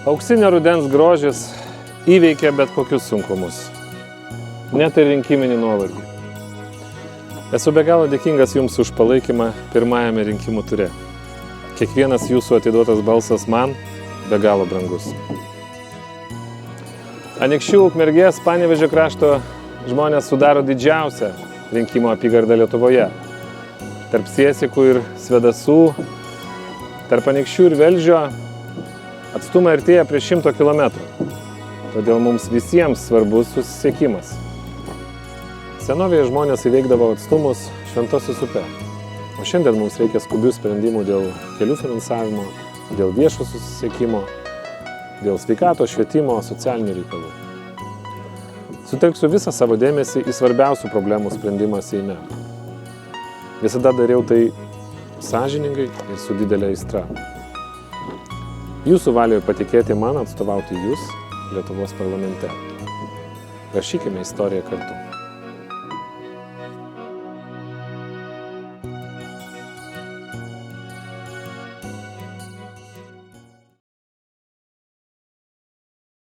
Auksinio rudens grožis įveikia bet kokius sunkumus, net ir rinkiminį nuovargį. Esu be galo dėkingas Jums už palaikymą pirmajame rinkimų ture. Kiekvienas Jūsų atiduotas balsas man be galo brangus. Anykščių, Ukmergės, Panevėžio krašto žmonės sudaro didžiausią rinkimų apygardą Lietuvoje. Tarp Siesikų ir Svedasų, tarp Anykščių ir Velžio atstumai artėja prie 100 kilometrų. Todėl mums visiems svarbus susisiekimas. Senovėje žmonės įveikdavo atstumus Šventosios upe. O šiandien mums reikia skubių sprendimų dėl kelių finansavimo, dėl viešo susisiekimo, dėl sveikatos, švietimo, socialinių reikalų. Sutelksiu visą savo dėmesį į svarbiausių problemų sprendimą Seime. Visada dariau tai sąžiningai ir su didelė aistra. Jūsų valioje patikėti man atstovauti Jūs Lietuvos parlamente. Rašykime istoriją kartu.